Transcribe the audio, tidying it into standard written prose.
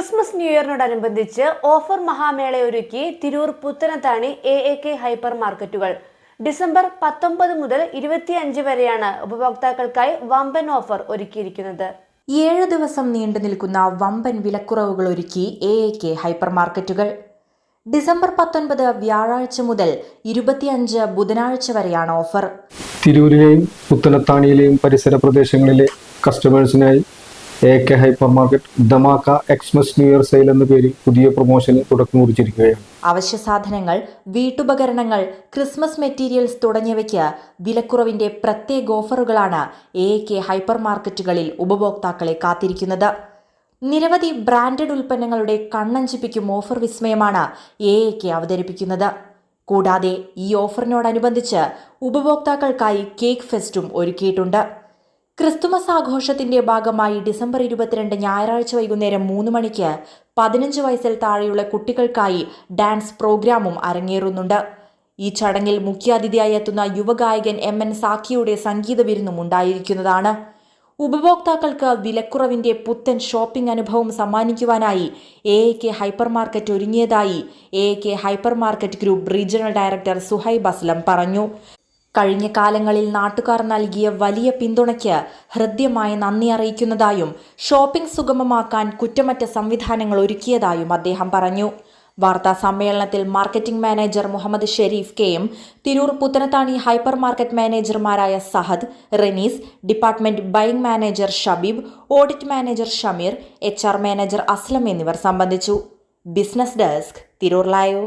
Christmas new ഇയറിനോടനുബന്ധിച്ച് offer Mahamela ഒരുക്കി Tirur Puthanathani AAK hyper മാർക്കറ്റുകൾ. December 19 മുതൽ 25 വരെയാണ് ഉപഭോക്താക്കൾക്കായി വമ്പൻ ഓഫർ ഒരുക്കിയിരിക്കുന്നത്. 7 ദിവസം നീണ്ടു നിൽക്കുന്ന വമ്പൻ വിലക്കുറവുകൾ ഒരുക്കി AAK ഹൈപ്പർ മാർക്കറ്റുകൾ. ഡിസംബർ 19 വ്യാഴാഴ്ച മുതൽ 25 ബുധനാഴ്ച വരെയാണ് ഓഫർ. തിരൂരിലെയും പുത്തനത്താണിയിലെയും പരിസര പ്രദേശങ്ങളിലെ കസ്റ്റമേഴ്സിനായി AAK hyper market dhamaka Xmas new year sale എന്ന പേരിൽ പുതിയ പ്രൊമോഷന് തുടക്കം കുറിച്ചിരിക്കുകയാണ്. അവശ്യ സാധനങ്ങൾ, വീട്ടുപകരണങ്ങൾ, ക്രിസ്മസ് മെറ്റീരിയൽസ് തുടങ്ങിയവയ്ക്ക് വിലക്കുറവിന്റെ പ്രത്യേക ഓഫറുകളാണ് AAK ഹൈപ്പർ മാർക്കറ്റുകളിൽ ഉപഭോക്താക്കളെ കാത്തിരിക്കുന്നത്. നിരവധി ബ്രാൻഡഡ് ഉൽപ്പന്നങ്ങളുടെ കണ്ണഞ്ചിപ്പിക്കും ഓഫർ വിസ്മയമാണ് AAK അവതരിപ്പിക്കുന്നത്. കൂടാതെ ഈ ഓഫറിനോടനുബന്ധിച്ച് ഉപഭോക്താക്കൾക്കായി കേക്ക് ഫെസ്റ്റും ഒരുക്കിയിട്ടുണ്ട്. ക്രിസ്തുമസ് ആഘോഷത്തിന്റെ ഭാഗമായി ഡിസംബർ 22 ഞായറാഴ്ച വൈകുന്നേരം 3 മണിക്ക് 15 വയസ്സിൽ താഴെയുള്ള കുട്ടികൾക്കായി ഡാൻസ് പ്രോഗ്രാമും അരങ്ങേറുന്നുണ്ട്. ഈ ചടങ്ങിൽ മുഖ്യാതിഥിയായി എത്തുന്ന യുവഗായകൻ MN സാക്കിയുടെ സംഗീത വിരുന്നും ഉണ്ടായിരിക്കുന്നതാണ്. ഉപഭോക്താക്കൾക്ക് വിലക്കുറവിന്റെ പുത്തൻ ഷോപ്പിംഗ് അനുഭവം സമ്മാനിക്കുവാനായി AAK ഹൈപ്പർ മാർക്കറ്റ് ഒരുങ്ങിയതായി AAK hypermarket group regional director Suhaib Aslam പറഞ്ഞു. കഴിഞ്ഞ കാലങ്ങളിൽ നാട്ടുകാർ നൽകിയ വലിയ പിന്തുണയ്ക്ക് ഹൃദ്യമായ നന്ദി അറിയിക്കുന്നതായും ഷോപ്പിംഗ് സുഗമമാക്കാൻ കുറ്റമറ്റ സംവിധാനങ്ങൾ ഒരുക്കിയതായും അദ്ദേഹം പറഞ്ഞു. വാർത്താ സമ്മേളനത്തിൽ മാർക്കറ്റിംഗ് മാനേജർ മുഹമ്മദ് ഷെരീഫ് കെയും തിരൂർ പുത്തനത്താണി ഹൈപ്പർ മാർക്കറ്റ് മാനേജർമാരായ Sahad, Renees, department buying manager Shabeeb, audit manager Shameer, HR manager Aslam എന്നിവർ സംബന്ധിച്ചു. Business desk, Tirur live.